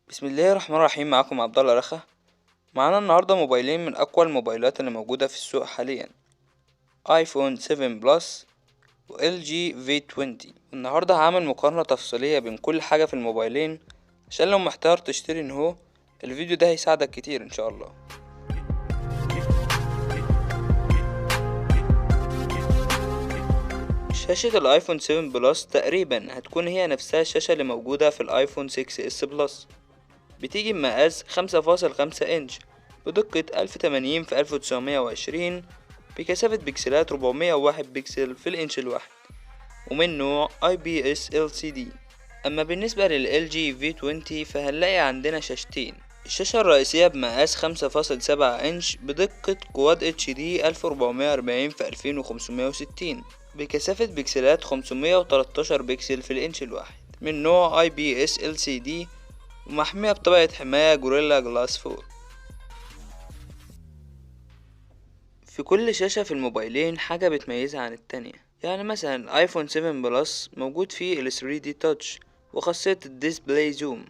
بسم الله الرحمن الرحيم. معاكم عبد الله رخا. معانا النهارده موبايلين من اقوى الموبايلات اللي موجوده في السوق حاليا، ايفون 7 بلس وال جي في 20. النهارده هعمل مقارنه تفصيليه بين كل حاجه في الموبايلين، عشان لو محتار تشتري ان الفيديو ده هيساعدك كتير ان شاء الله. شاشة الايفون 7 بلس تقريبا هتكون هي نفسها الشاشة اللي موجودة في الايفون 6 اس بلس. بتيجي بمقاس 5.5 انش بدقة 1080 في 1920 بكثافة بكسلات 401 بكسل في الانش الواحد، ومن نوع IPS LCD. اما بالنسبة لل LG V20 فهنلاقي عندنا شاشتين. الشاشة الرئيسية بمقاس 5.7 انش بدقة كواد HD 1440 في 2560 بكثافة بكسلات 513 بكسل في الانش الواحد، من نوع IPS LCD، ومحمية بطبقة حماية جوريلا جلاس 4. في كل شاشة في الموبايلين حاجة بتميزها عن التانية. يعني مثلا الايفون 7 بلس موجود فيه ال 3D touch وخاصية الديسبلاي زوم،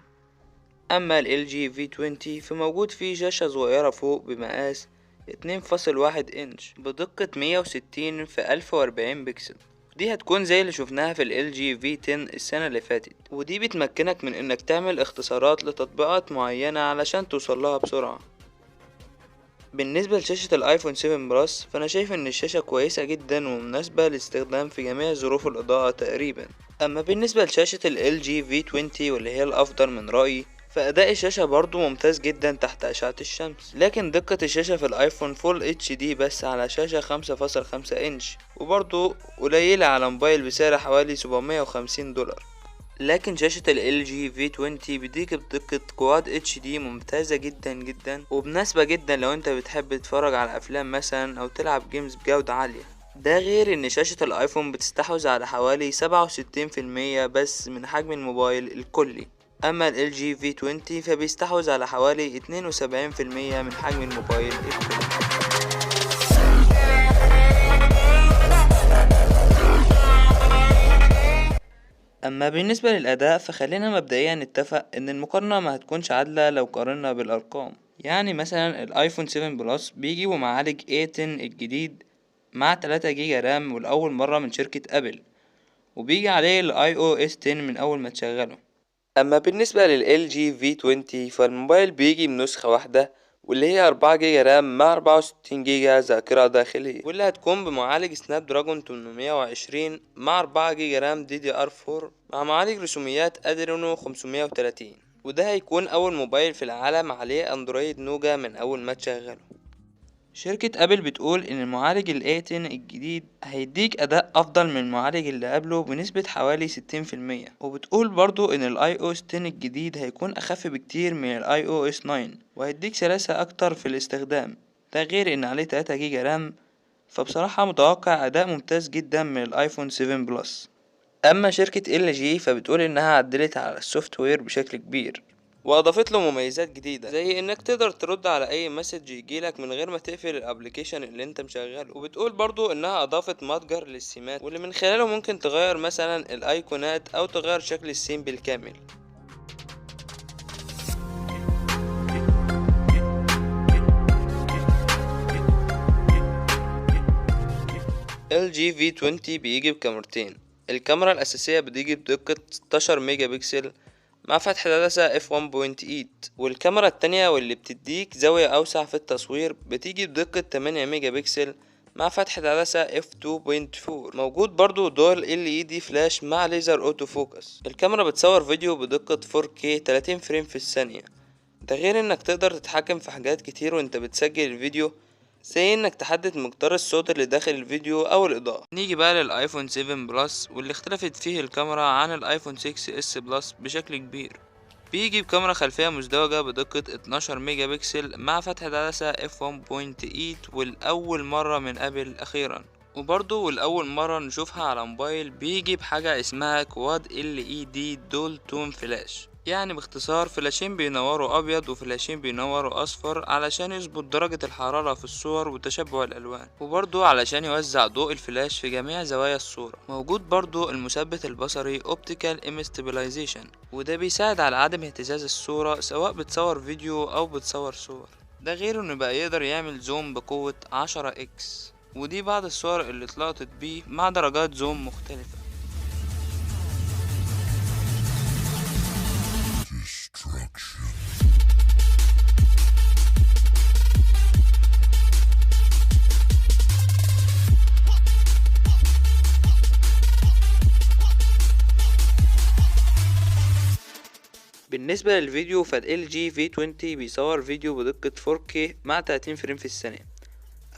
اما ال LG V20 فموجود فيه شاشة صغيرة فوق بمقاس 2.1 انش بدقة 160 في 1040 بكسل. دي هتكون زي اللي شفناها في ال LG V10 السنة اللي فاتت، ودي بتمكنك من انك تعمل اختصارات لتطبيقات معينة علشان توصلها بسرعة. بالنسبة لشاشة الايفون 7 بلس فانا شايف ان الشاشة كويسة جدا ومناسبة للاستخدام في جميع ظروف الاضاءة تقريبا. اما بالنسبة لشاشة ال LG V20 واللي هي الافضل من رأيي، فأداء الشاشة برضو ممتاز جدا تحت أشعة الشمس، لكن دقة الشاشة في الايفون فول اتش دي بس على شاشة 5.5 انش، وبرضو قليلة على موبايل بسعر حوالي $750. لكن شاشة ال LG V20 بتيجي بدقة كواد HD ممتازة جدا جدا، ومناسبة جدا لو انت بتحب تتفرج على افلام مثلا او تلعب جيمز بجودة عالية. ده غير ان شاشة الايفون بتستحوذ على حوالي 67% بس من حجم الموبايل الكلي، اما ال LG V20 فبيستحوذ على حوالي 72% من حجم الموبايل الكلي. اما بالنسبة للاداء فخلينا مبدئيا نتفق ان المقارنة ما هتكونش عادلة لو قارنا بالارقام. يعني مثلا الايفون 7 بلس بيجي بمعالج A10 الجديد مع 3 جيجا رام والاول مرة من شركة ابل، وبيجي عليه ال iOS 10 من اول ما تشغله. اما بالنسبة لل LG V20 فالموبايل بيجي بنسخة واحدة، واللي هي 4 جيجا رام مع 64 جيجا ذاكرة داخلية، واللي هتكون بمعالج سناب دراجون 820 مع 4 جيجا رام DDR4 مع معالج رسوميات ادرينو 530. وده هيكون اول موبايل في العالم عليه اندرويد نوجا من اول ما تشغله. شركة ابل بتقول ان المعالج ال A10 الجديد هيديك اداء افضل من المعالج اللي قبله بنسبة حوالي 60%، وبتقول برضو ان ال iOS 10 الجديد هيكون اخف بكتير من ال iOS 9 وهيديك سلاسة اكتر في الاستخدام. ده غير ان عليه 3 جيجا رام، فبصراحة متوقع اداء ممتاز جدا من الايفون 7 بلس. اما شركة LG فبتقول انها عدلت على السوفت وير بشكل كبير، واضافت له مميزات جديدة زي انك تقدر ترد على اي مسج يجيلك من غير ما تقفل الابليكيشن اللي انت مشغله. وبتقول برضو انها اضافت متجر للسيمات واللي من خلاله ممكن تغير مثلا الايقونات او تغير شكل السيم بالكامل. LG V20 بيجي بكاميرتين. الكاميرا الأساسية بتيجي بدقة 16 ميجا بكسل مع فتح عدسة f1.8، والكاميرا التانية واللي بتديك زاوية أوسع في التصوير بتيجي بدقة 8 ميجا بكسل مع فتح عدسة f2.4. موجود برضو دول LED فلاش مع ليزر اوتو فوكس. الكاميرا بتصور فيديو بدقة 4K 30 فريم في الثانية. ده غير انك تقدر تتحكم في حاجات كتير وانت بتسجل الفيديو، زي انك تحدد مقدار الصوت اللي داخل الفيديو او الاضاءة. نيجي بقى للايفون 7 بلس واللي اختلفت فيه الكاميرا عن الايفون 6 اس بلس بشكل كبير. بيجي بكاميرا خلفية مزدوجة بدقة 12 ميجا بكسل مع فتحة عدسة f1.8 والأول مرة من ابل أخيرا، وبرضه والأول مرة نشوفها على موبايل بيجي بحاجة اسمها كواد LED دول تون فلاش. يعني باختصار فلاشين بينوروا ابيض وفلاشين بينوروا اصفر علشان يظبط درجة الحرارة في الصور وتشبع الالوان، وبرضو علشان يوزع ضوء الفلاش في جميع زوايا الصورة. موجود برضو المثبت البصري Optical Image Stabilization، وده بيساعد على عدم اهتزاز الصورة سواء بتصور فيديو او بتصور صور. ده غير انه بقى يقدر يعمل زوم بقوة 10x، ودي بعض الصور اللي اتلقطت بيه مع درجات زوم مختلفة. بالنسبة للفيديو فال LG V20 بيصور فيديو بدقة 4K مع 30 فريم في الثانية،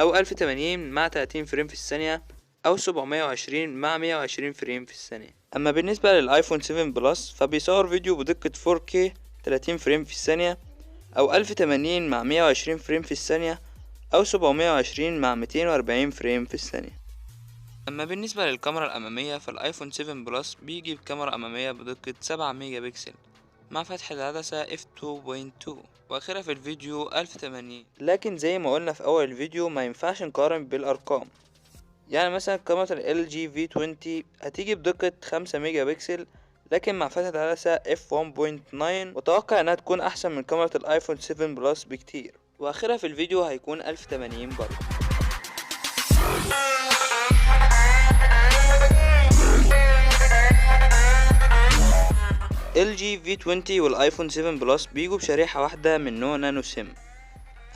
أو 1080 مع 30 فريم في الثانية، أو 720 مع 120 فريم في الثانية. أما بالنسبة للآيفون 7 بلس فبيصور فيديو بدقة 4K 30 فريم في الثانية، أو 1080 مع 120 فريم في الثانية، أو 720 مع 240 فريم في الثانية. أما بالنسبة للكاميرا الأمامية فالآيفون 7 بلس بيجي بكاميرا أمامية بدقة 7 ميجا بكسل مع فتح العدسة f2.2 وآخرها في الفيديو 1080. لكن زي ما قلنا في أول الفيديو ما ينفعش نقارن بالأرقام. يعني مثلا كاميرا ال LG V20 هتيجي بدقة 5 ميجا بكسل، لكن مع فتح العدسة f1.9 وتوقع انها تكون احسن من كاميرا الايفون 7 بلس بكتير، واخرها في الفيديو هيكون 1080 برضه. LG V20 والايفون 7 بلس بيجوا بشريحة واحدة من نوع نانو سيم.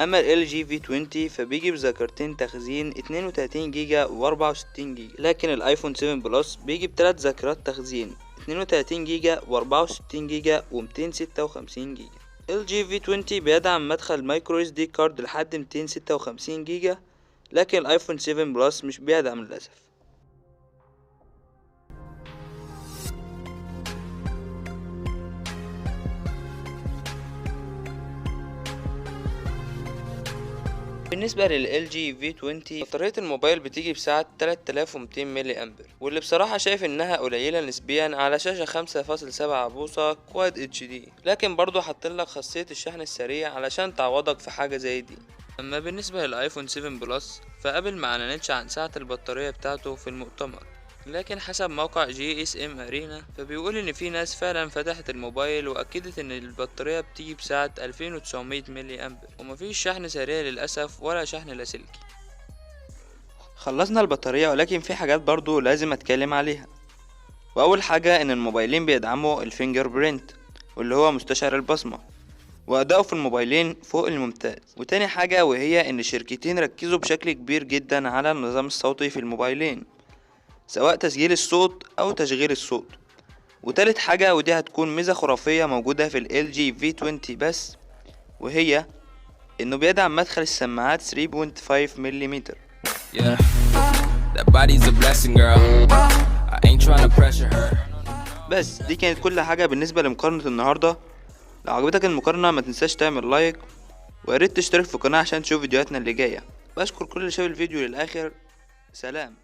اما ال LG V20 فبيجي بذاكرتين تخزين 32 جيجا و64 جيجا، لكن الايفون 7 بلس بيجي بثلاث ذاكرات تخزين 32 جيجا و64 جيجا و256 جيجا. LG V20 بيدعم مدخل مايكرو SD كارد لحد 256 جيجا، لكن الايفون 7 بلس مش بيدعم للأسف. بالنسبة لل LG V20 بطارية الموبايل بتيجي بسعة 3200 ملي أمبر، واللي بصراحة شايف إنها قليلة نسبيا على شاشة 5.7 بوصة كواد HD، لكن برضو حاطينلك خاصية الشحن السريع علشان تعوضك في حاجة زي دي. أما بالنسبة للآيفون 7 بلس فقبل ما أعلنتش عن سعة البطارية بتاعته في المؤتمر، لكن حسب موقع GSM Arena فبيقول ان في ناس فعلا فتحت الموبايل واكدت ان البطارية بتيجي بسعة 2900 ملي امبر، ومفيش شحن سريع للأسف ولا شحن لاسلكي. خلصنا البطارية، ولكن في حاجات برضو لازم اتكلم عليها. واول حاجة ان الموبايلين بيدعموا الفينجر برينت واللي هو مستشعر البصمة، وأداؤه في الموبايلين فوق الممتاز. وتاني حاجة وهي ان الشركتين ركزوا بشكل كبير جدا على النظام الصوتي في الموبايلين، سواء تسجيل الصوت او تشغيل الصوت. وتالت حاجة ودي هتكون ميزة خرافية موجودة في ال LG V20 بس، وهي انه بيدعم مدخل السماعات 3.5 ملم. بس دي كانت كل حاجة بالنسبة لمقارنة النهاردة. لو عجبتك المقارنة ما تنساش تعمل لايك، وياريت تشترك في القناة عشان تشوف فيديوهاتنا اللي جاية. بشكر كل اللي شاف الفيديو للآخر. سلام.